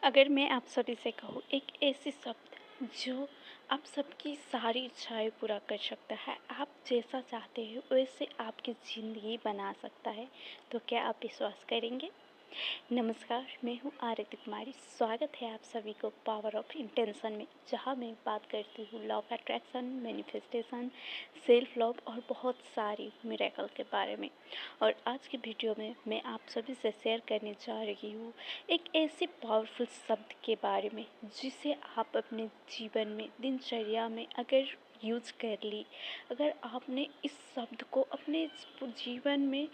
अगर मैं आप सभी से कहूँ एक ऐसी शब्द जो आप सबकी सारी इच्छाएं पूरा कर सकता है, आप जैसा चाहते हो वैसे आपकी ज़िंदगी बना सकता है, तो क्या आप विश्वास करेंगे? नमस्कार, मैं हूँ आरती कुमारी। स्वागत है आप सभी को पावर ऑफ इंटेंशन में, जहाँ मैं बात करती हूँ law of attraction, manifestation, self love और बहुत सारी मिरेकल के बारे में। और आज की वीडियो में मैं आप सभी से शेयर करने जा रही हूँ एक ऐसे पावरफुल शब्द के बारे में जिसे आप अपने जीवन में, दिनचर्या में अगर यूज कर ली, अगर आपने इस शब्द को अपने जीवन में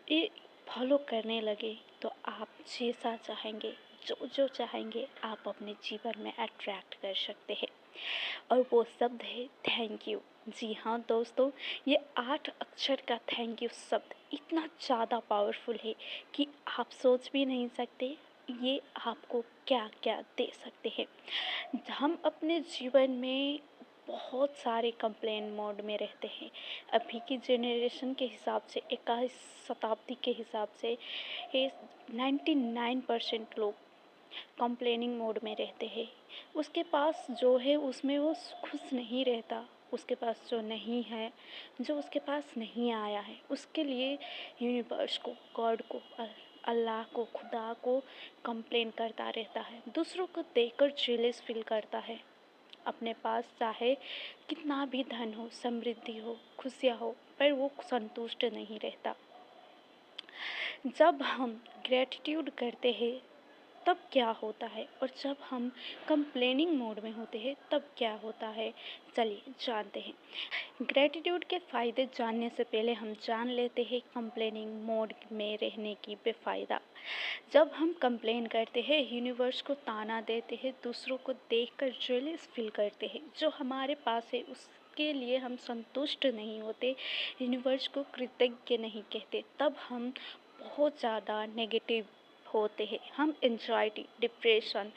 ये फॉलो करने लगे, तो आप जैसा चाहेंगे, जो चाहेंगे, आप अपने जीवन में अट्रैक्ट कर सकते हैं। और वो शब्द है थैंक यू। जी हाँ दोस्तों, ये 8 अक्षर का थैंक यू शब्द इतना ज़्यादा पावरफुल है कि आप सोच भी नहीं सकते ये आपको क्या क्या दे सकते हैं। हम अपने जीवन में बहुत सारे कंप्लेन मोड में रहते हैं। अभी की जनरेशन के हिसाब से, 21 शताब्दी के हिसाब से, ये 99% लोग कंप्लेनिंग मोड में रहते हैं। उसके पास जो है उसमें वो खुश नहीं रहता। उसके पास जो नहीं है, जो उसके पास नहीं आया है, उसके लिए यूनिवर्स को, गॉड को, अल्लाह को, खुदा को कंप्लेन करता रहता है। दूसरों को देखकर जेलस फील करता है। अपने पास चाहे कितना भी धन हो, समृद्धि हो, खुशियाँ हो, पर वो संतुष्ट नहीं रहता। जब हम ग्रेटिट्यूड करते हैं तब क्या होता है, और जब हम कंप्लेनिंग मोड में होते हैं तब क्या होता है, चलिए जानते हैं। ग्रेटिट्यूड के फ़ायदे जानने से पहले हम जान लेते हैं कंप्लेनिंग मोड में रहने की बेफ़ायदा। जब हम कंप्लेन करते हैं, यूनिवर्स को ताना देते हैं, दूसरों को देखकर जेलस फील करते हैं, जो हमारे पास है उसके लिए हम संतुष्ट नहीं होते, यूनिवर्स को कृतज्ञ नहीं कहते, तब हम बहुत ज़्यादा नेगेटिव होते हैं। हम एंजाइटी, डिप्रेशन,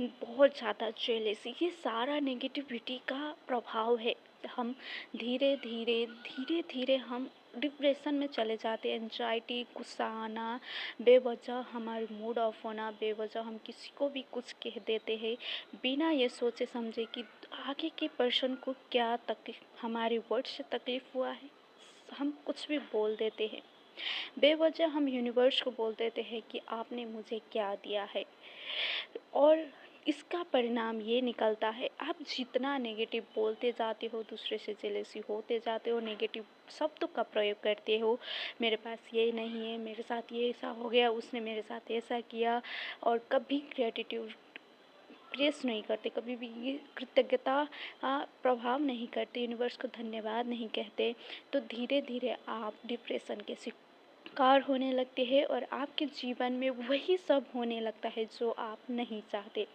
बहुत ज़्यादा जेलेसी, ये सारा नेगेटिविटी का प्रभाव है। हम धीरे धीरे हम डिप्रेशन में चले जाते हैं। एंजाइटी, गुस्सा आना, बेवजह हमारा मूड ऑफ होना, बेवजह हम किसी को भी कुछ कह देते हैं बिना ये सोचे समझे कि आगे के पर्सन को क्या तकलीफ, हमारे वर्ड से तकलीफ़ हुआ है, हम कुछ भी बोल देते हैं। बेवजह हम यूनिवर्स को बोल देते हैं कि आपने मुझे क्या दिया है, और इसका परिणाम ये निकलता है, आप जितना नेगेटिव बोलते जाते हो, दूसरे से जेलेसी होते जाते हो, नेगेटिव शब्दों का प्रयोग करते हो, मेरे पास ये नहीं है, मेरे साथ ये ऐसा हो गया, उसने मेरे साथ ऐसा किया, और कभी ग्रेटिट्यूड प्रेस नहीं करते, कभी भी ये कृतज्ञता प्रभाव नहीं करते, यूनिवर्स को धन्यवाद नहीं कहते, तो धीरे धीरे आप डिप्रेशन के शिकार होने लगते हैं, और आपके जीवन में वही सब होने लगता है जो आप नहीं चाहते।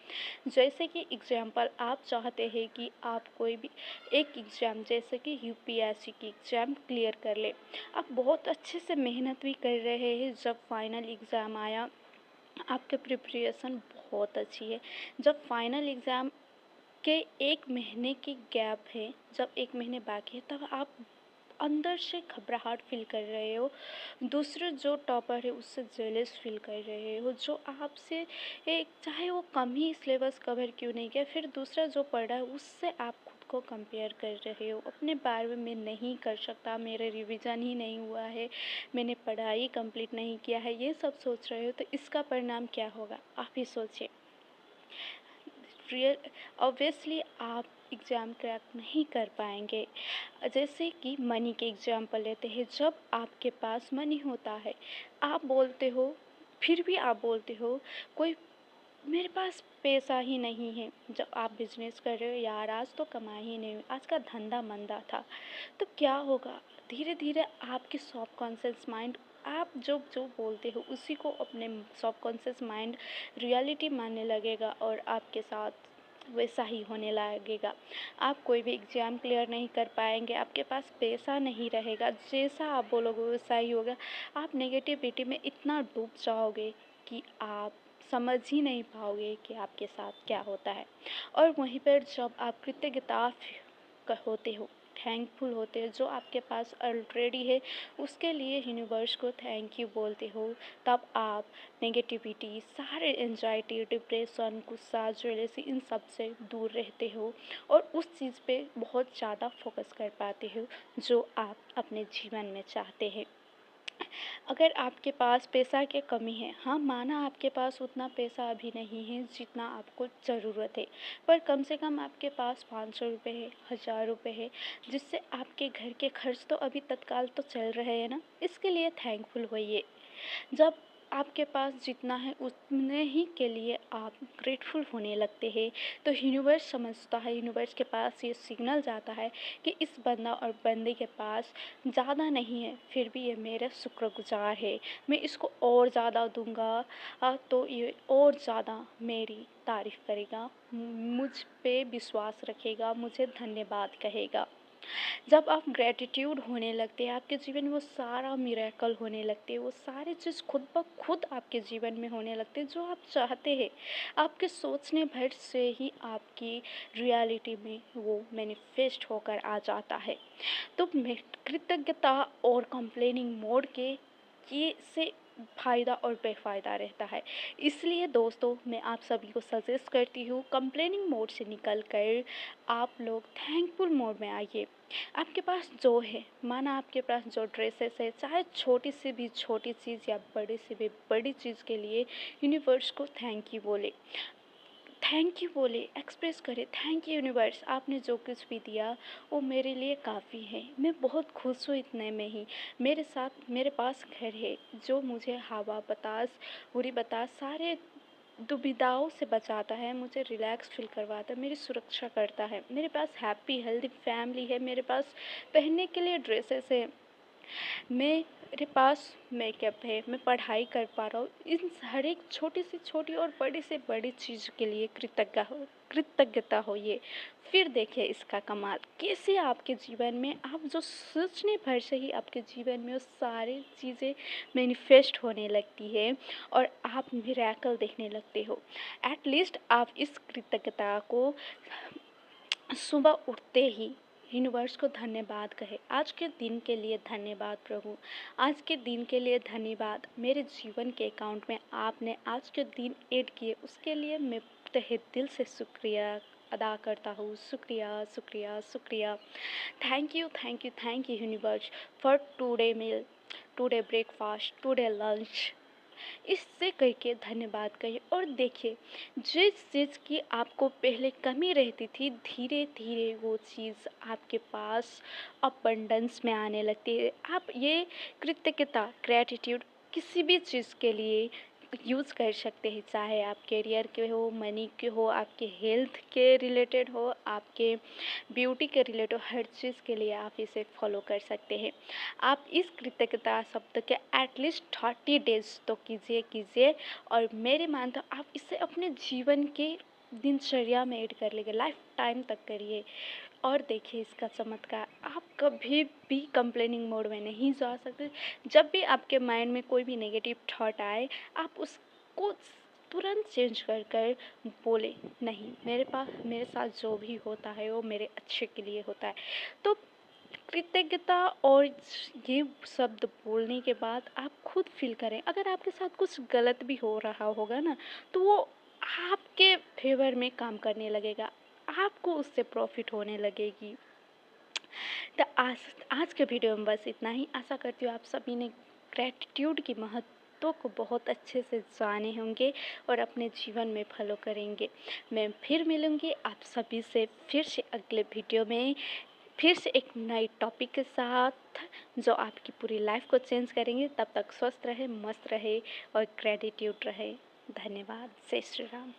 जैसे कि एग्जाम्पल, आप चाहते हैं कि आप कोई भी एक एग्ज़ाम, जैसे कि यूपीएससी की एग्ज़ाम क्लियर कर ले। आप बहुत अच्छे से मेहनत भी कर रहे हैं, जब फाइनल एग्ज़ाम आया, आपके प्रिपरेशन बहुत अच्छी है। जब फाइनल एग्ज़ाम के 1 महीने की गैप है, जब 1 महीने बाकी है, तब आप अंदर से घबराहट फील कर रहे हो। दूसरे जो टॉपर है उससे जेलस फील कर रहे हो, जो आपसे एक, चाहे वो कम ही सिलेबस कवर क्यों नहीं किया, फिर दूसरा जो पढ़ा है उससे आप खुद को कंपेयर कर रहे हो। अपने बारे में नहीं कर सकता, मेरे रिवीजन ही नहीं हुआ है, मैंने पढ़ाई कंप्लीट नहीं किया है, ये सब सोच रहे हो, तो इसका परिणाम क्या होगा आप ही सोचिए। रियल ऑब्वियसली आप एग्ज़ाम क्रैक नहीं कर पाएंगे। जैसे कि मनी के एग्जाम्पल लेते हैं, जब आपके पास मनी होता है, आप बोलते हो, फिर भी आप बोलते हो कोई, मेरे पास पैसा ही नहीं है। जब आप बिजनेस कर रहे हो, यार आज तो कमाई ही नहीं हुई, आज का धंधा मंदा था, तो क्या होगा, धीरे धीरे आपके सबकॉन्शियस माइंड, आप जो जो बोलते हो उसी को अपने सबकॉन्शियस माइंड रियलिटी मानने लगेगा, और आपके साथ वैसा ही होने लगेगा। आप कोई भी एग्ज़ाम क्लियर नहीं कर पाएंगे, आपके पास पैसा नहीं रहेगा, जैसा आप बोलोगे वैसा ही होगा। आप नेगेटिविटी में इतना डूब जाओगे कि आप समझ ही नहीं पाओगे कि आपके साथ क्या होता है। और वहीं पर जब आप कृतज्ञता होते हो, थैंकफुल होते हो, जो आपके पास ऑलरेडी है उसके लिए यूनिवर्स को थैंक यू बोलते हो, तब आप नेगेटिविटी, सारे एंजाइटी, डिप्रेशन, गुस्सा, जेलसी इन सब से दूर रहते हो और उस चीज़ पे बहुत ज़्यादा फोकस कर पाते हो जो आप अपने जीवन में चाहते हैं। अगर आपके पास पैसा की कमी है, हाँ माना आपके पास उतना पैसा अभी नहीं है जितना आपको ज़रूरत है, पर कम से कम आपके पास 500 रुपये है, 1000 रुपये है, जिससे आपके घर के खर्च तो अभी तत्काल तो चल रहे हैं ना, इसके लिए थैंकफुल होइए। जब आपके पास जितना है उतने ही के लिए आप ग्रेटफुल होने लगते हैं, तो यूनिवर्स समझता है, यूनिवर्स के पास ये सिग्नल जाता है कि इस बंदा और बंदी के पास ज़्यादा नहीं है, फिर भी ये मेरा शुक्रगुजार है, मैं इसको और ज़्यादा दूंगा तो ये और ज़्यादा मेरी तारीफ़ करेगा, मुझ पे विश्वास रखेगा, मुझे धन्यवाद कहेगा। जब आप ग्रैटिट्यूड होने लगते हैं, आपके जीवन में वो सारा मिरेकल होने लगते हैं, वो सारी चीज़ खुद ब खुद आपके जीवन में होने लगते हैं जो आप चाहते हैं। आपके सोचने भर से ही आपकी रियलिटी में वो मैनिफेस्ट होकर आ जाता है। तो कृतज्ञता और कंप्लेनिंग मोड के ये से फ़ायदा और बेफ़ायदा रहता है। इसलिए दोस्तों मैं आप सभी को सजेस्ट करती हूँ, कंप्लेनिंग मोड से निकल कर आप लोग थैंकफुल मोड में आइए। आपके पास जो है, माना आपके पास जो ड्रेसेस है, चाहे छोटी से भी छोटी चीज़ या बड़ी से भी बड़ी चीज़ के लिए यूनिवर्स को थैंक यू बोले, थैंक यू बोले, एक्सप्रेस करें, थैंक यू यूनिवर्स, आपने जो कुछ भी दिया वो मेरे लिए काफ़ी है, मैं बहुत खुश हूँ इतने में ही। मेरे साथ मेरे पास घर है जो मुझे हवा बतास, बुरी बतास, सारे दुविधाओं से बचाता है, मुझे रिलैक्स फील करवाता है, मेरी सुरक्षा करता है। मेरे पास हैप्पी हेल्दी फैमिली है, मेरे पास पहनने के लिए ड्रेसेस है, मेरे पास मेकअप है, मैं पढ़ाई कर पा रहा हूँ। इन हर एक छोटी से छोटी और बड़ी से बड़ी चीज़ के लिए कृतज्ञता होइए। फिर देखिए इसका कमाल कैसे आपके जीवन में आप जो सोचने भर से ही आपके जीवन में वो सारी चीज़ें मैनिफेस्ट होने लगती है और आप मिरेकल देखने लगते हो। एटलीस्ट आप इस कृतज्ञता को सुबह उठते ही यूनिवर्स को धन्यवाद कहे, आज के दिन के लिए धन्यवाद प्रभु, आज के दिन के लिए धन्यवाद, मेरे जीवन के अकाउंट में आपने आज के दिन ऐड किए उसके लिए मैं तहे दिल से शुक्रिया अदा करता हूँ। शुक्रिया शुक्रिया शुक्रिया। Thank you thank you thank you universe for today meal, today breakfast, today lunch. इससे करके धन्यवाद कहिए और देखिए जिस चीज़ की आपको पहले कमी रहती थी, धीरे धीरे वो चीज़ आपके पास अबंडेंस में आने लगती है। आप ये कृतज्ञता, ग्रैटिट्यूड किसी भी चीज़ के लिए यूज़ कर सकते हैं, चाहे आप करियर के हो, मनी के हो, आपके हेल्थ के रिलेटेड हो, आपके ब्यूटी के रिलेटेड हो, हर चीज़ के लिए आप इसे फॉलो कर सकते हैं। आप इस कृतज्ञता शब्द के एटलीस्ट 30 डेज तो कीजिए और मेरे मान तो आप इसे अपने जीवन के दिनचर्या में ऐड कर लीजिए, लाइफ टाइम तक करिए और देखिए इसका चमत्कार। आप कभी भी कंप्लेनिंग मोड में नहीं जा सकते। जब भी आपके माइंड में कोई भी नेगेटिव थॉट आए, आप उसको तुरंत चेंज कर बोले, नहीं मेरे साथ जो भी होता है वो मेरे अच्छे के लिए होता है। तो कृतज्ञता और ये शब्द बोलने के बाद आप खुद फील करें, अगर आपके साथ कुछ गलत भी हो रहा होगा ना, तो वो आपके फेवर में काम करने लगेगा, आपको उससे प्रॉफिट होने लगेगी। तो आज के वीडियो में बस इतना ही। आशा करती हूँ आप सभी ने ग्रैटिट्यूड की महत्व को बहुत अच्छे से जाने होंगे और अपने जीवन में फॉलो करेंगे। मैं फिर मिलूँगी आप सभी से फिर से अगले वीडियो में, फिर से एक नए टॉपिक के साथ जो आपकी पूरी लाइफ को चेंज करेंगे। तब तक स्वस्थ रहे, मस्त रहे और ग्रैटिट्यूड रहे। धन्यवाद। जय श्री राम।